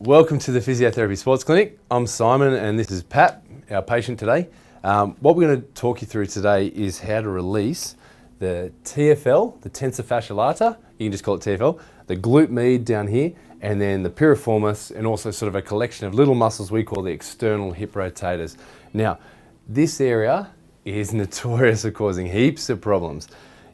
Welcome to the Physiotherapy Sports Clinic. I'm Simon and this is Pat, our patient today. What we're going to talk you through today is how to release the TFL, the tensor fascia lata, you can just call it TFL, the glute med down here, and then the piriformis, and also sort of a collection of little muscles we call the external hip rotators. Now, this area is notorious for causing heaps of problems.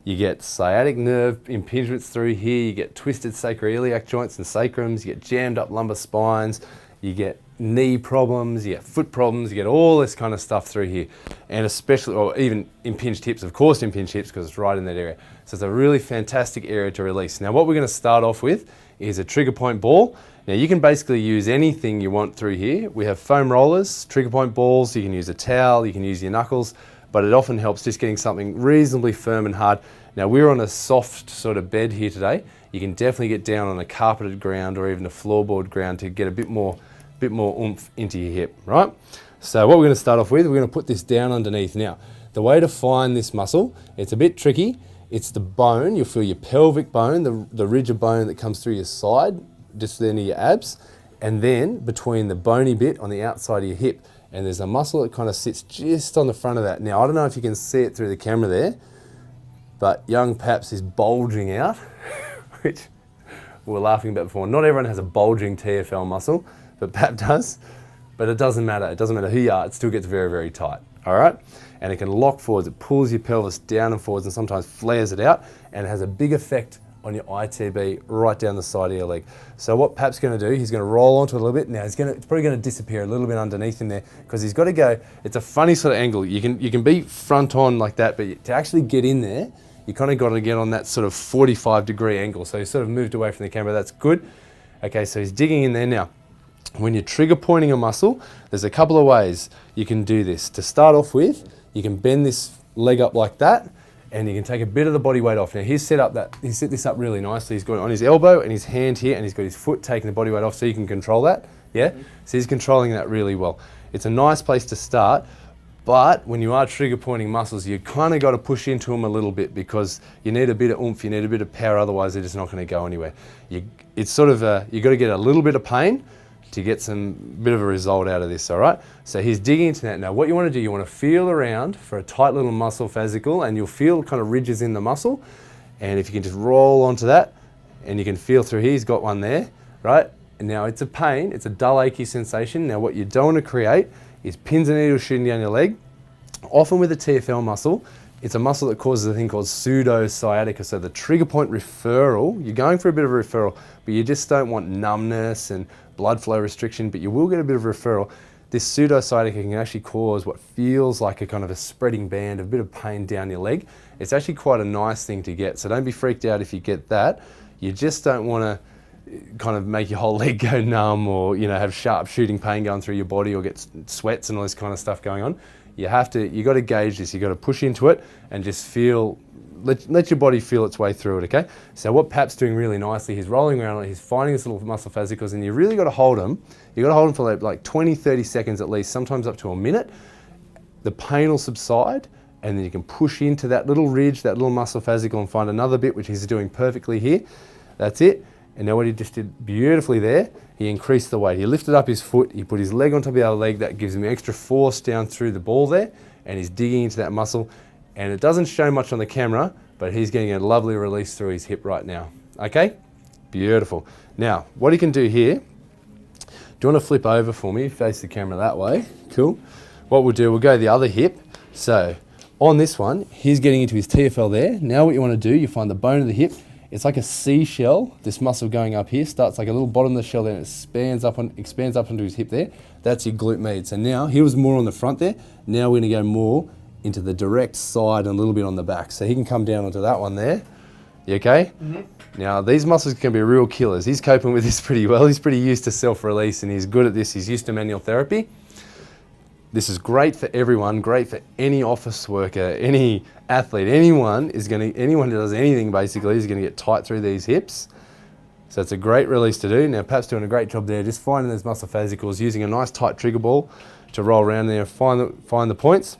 You get sciatic nerve impingements through here, you get twisted sacroiliac joints and sacrums, you get jammed up lumbar spines, you get knee problems, you get foot problems, you get all this kind of stuff through here. And especially, or even impinged hips, of course impinged hips because it's right in that area. So it's a really fantastic area to release. Now what we're going to start off with is a trigger point ball. Now you can basically use anything you want through here. We have foam rollers, trigger point balls, you can use a towel, you can use your knuckles, but it often helps just getting something reasonably firm and hard. Now we're on a soft sort of bed here today. You can definitely get down on a carpeted ground or even a floorboard ground to get a bit more oomph into your hip, right? So what we're going to start off with, we're going to put this down underneath. Now, the way to find this muscle, it's a bit tricky. It's the bone, you'll feel your pelvic bone, the ridge of bone that comes through your side, just near your abs, and then between the bony bit on the outside of your hip. And there's a muscle that kind of sits just on the front of that. Now, I don't know if you can see it through the camera there, but young Paps is bulging out, which we were laughing about before. Not everyone has a bulging TFL muscle, but Pap does. But it doesn't matter. It doesn't matter who you are. It still gets very, very tight. All right? And it can lock forwards. It pulls your pelvis down and forwards and sometimes flares it out. And it has a big effect on your ITB right down the side of your leg. So what Pap's going to do, he's going to roll onto it a little bit. Now it's probably going to disappear a little bit underneath in there because he's got to go. It's a funny sort of angle. You can be front on like that, but to actually get in there, you kind of got to get on that sort of 45-degree angle. So he's sort of moved away from the camera. That's good. Okay, so he's digging in there now. When you're trigger pointing a muscle, there's a couple of ways you can do this. To start off with, you can bend this leg up like that, and you can take a bit of the body weight off. Now he's set this up really nicely. He's got it on his elbow and his hand here, and he's got his foot taking the body weight off so you can control that. Yeah? So he's controlling that really well. It's a nice place to start, but when you are trigger pointing muscles, you kind of got to push into them a little bit because you need a bit of oomph, you need a bit of power, otherwise they're just not going to go anywhere. It's sort of you got to get a little bit of pain to get some bit of a result out of this, all right? So he's digging into that. Now what you want to do, you want to feel around for a tight little muscle fascicle, and you'll feel kind of ridges in the muscle. And if you can just roll onto that, and you can feel through here, he's got one there, right? And now it's a pain, it's a dull achy sensation. Now what you don't want to create is pins and needles shooting down your leg. Often with the TFL muscle, it's a muscle that causes a thing called pseudo-sciatica. So the trigger point referral, you're going for a bit of a referral, but you just don't want numbness and blood flow restriction, but you will get a bit of referral. This pseudo-sciatica can actually cause what feels like a kind of a spreading band, a bit of pain down your leg. It's actually quite a nice thing to get, so don't be freaked out if you get that. You just don't want to kind of make your whole leg go numb, or have sharp shooting pain going through your body, or get sweats and all this kind of stuff going on. You got to gauge this. You got to push into it and just feel. Let your body feel its way through it, okay? So what Pap's doing really nicely, he's rolling around on it, he's finding his little muscle fascicles, and you really got to hold them. You got to hold them for like 20, 30 seconds at least, sometimes up to a minute. The pain will subside, and then you can push into that little ridge, that little muscle fascicle, and find another bit, which he's doing perfectly here. That's it. And now what he just did beautifully there, he increased the weight. He lifted up his foot, he put his leg on top of the other leg, that gives him extra force down through the ball there, and he's digging into that muscle. And it doesn't show much on the camera, but he's getting a lovely release through his hip right now. Okay? Beautiful. Now, what he can do here, do you want to flip over for me, face the camera that way? Cool. What we'll do, we'll go the other hip. So, on this one, he's getting into his TFL there. Now what you want to do, you find the bone of the hip. It's like a seashell, this muscle going up here, starts like a little bottom of the shell there, and it expands up onto his hip there. That's your glute med. So now, he was more on the front there. Now we're going to go more into the direct side and a little bit on the back. So he can come down onto that one there. You okay? Mm-hmm. Now these muscles can be real killers. He's coping with this pretty well. He's pretty used to self-release and he's good at this. He's used to manual therapy. This is great for everyone, great for any office worker, any athlete, anyone who does anything basically is gonna get tight through these hips. So it's a great release to do. Now Pap's doing a great job there, just finding those muscle fascicles, using a nice tight trigger ball to roll around there, find the points.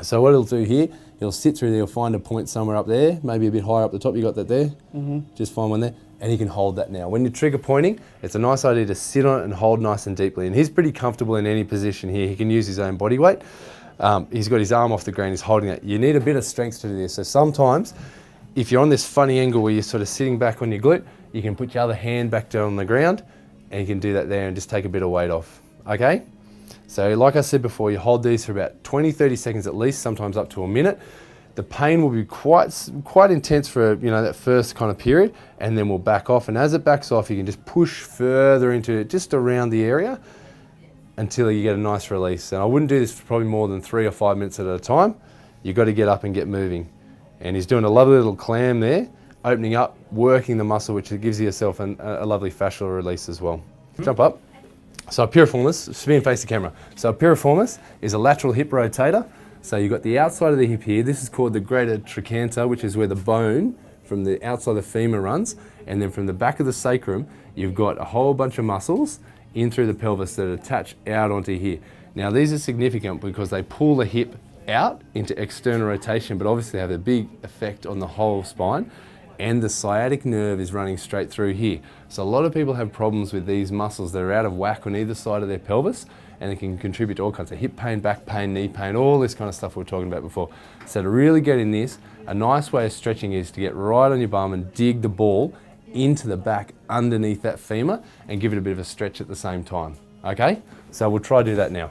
So what he'll do here, He'll sit through there, he'll find a point somewhere up there, maybe a bit higher up the top, you got that there? Just find one there, and he can hold that now. When you're trigger pointing, it's a nice idea to sit on it and hold nice and deeply, and he's pretty comfortable in any position here. He can use his own body weight. He's got his arm off the ground, he's holding it. You need a bit of strength to do this, so sometimes, if you're on this funny angle where you're sort of sitting back on your glute, you can put your other hand back down on the ground, and you can do that there and just take a bit of weight off, okay? So like I said before, you hold these for about 20-30 seconds at least, sometimes up to a minute. The pain will be quite intense for that first kind of period, and then we'll back off. And as it backs off, you can just push further into it, just around the area, until you get a nice release. And I wouldn't do this for probably more than 3 or 5 minutes at a time. You've got to get up and get moving. And he's doing a lovely little clam there, opening up, working the muscle, which gives yourself a lovely fascial release as well. Jump up. So a piriformis, spin and face the camera. So a piriformis is a lateral hip rotator. So you've got the outside of the hip here. This is called the greater trochanter, which is where the bone from the outside of the femur runs. And then from the back of the sacrum, you've got a whole bunch of muscles in through the pelvis that attach out onto here. Now these are significant because they pull the hip out into external rotation, but obviously have a big effect on the whole spine, and the sciatic nerve is running straight through here. So a lot of people have problems with these muscles that are out of whack on either side of their pelvis, and it can contribute to all kinds of hip pain, back pain, knee pain, all this kind of stuff we were talking about before. So to really get in this, a nice way of stretching is to get right on your bum and dig the ball into the back underneath that femur and give it a bit of a stretch at the same time, okay? So we'll try to do that now.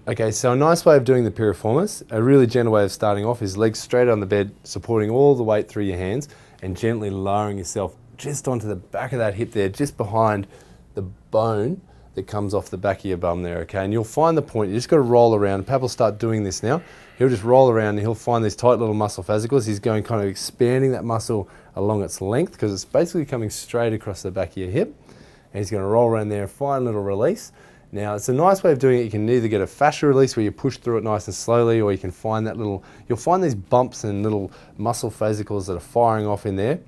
Okay, so a nice way of doing the piriformis, a really gentle way of starting off is legs straight on the bed, supporting all the weight through your hands and gently lowering yourself just onto the back of that hip there, just behind the bone that comes off the back of your bum there, okay? And you'll find the point, you just got to roll around. Pap will start doing this now. He'll just roll around and he'll find these tight little muscle fascicles. He's going kind of expanding that muscle along its length because it's basically coming straight across the back of your hip. And he's going to roll around there and find a little release. Now, it's a nice way of doing it. You can either get a fascia release where you push through it nice and slowly, or you can find that little, you'll find these bumps and little muscle fascicles that are firing off in there.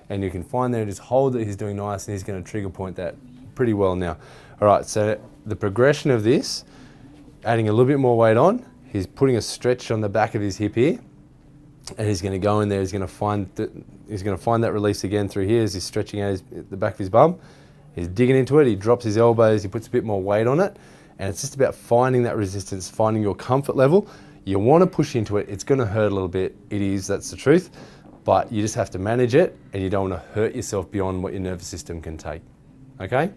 And you can find there and just hold it. He's doing nice and he's going to trigger point that pretty well now. All right, so the progression of this, adding a little bit more weight on, he's putting a stretch on the back of his hip here, and he's going to go in there, he's going to find that release again through here as he's stretching out the back of his bum. He's digging into it, he drops his elbows, he puts a bit more weight on it, and it's just about finding that resistance, finding your comfort level. You want to push into it, it's going to hurt a little bit, it is, that's the truth, but you just have to manage it, and you don't want to hurt yourself beyond what your nervous system can take, okay?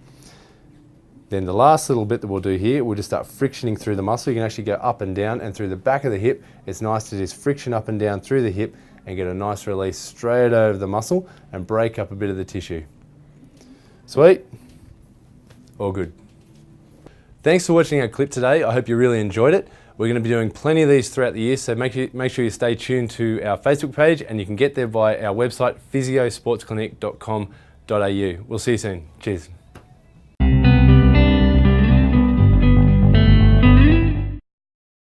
Then the last little bit that we'll do here, we'll just start frictioning through the muscle. You can actually go up and down and through the back of the hip. It's nice to just friction up and down through the hip and get a nice release straight over the muscle and break up a bit of the tissue. Sweet? All good. Thanks for watching our clip today. I hope you really enjoyed it. We're going to be doing plenty of these throughout the year, so make sure you stay tuned to our Facebook page, and you can get there via our website, physiosportsclinic.com.au. We'll see you soon. Cheers.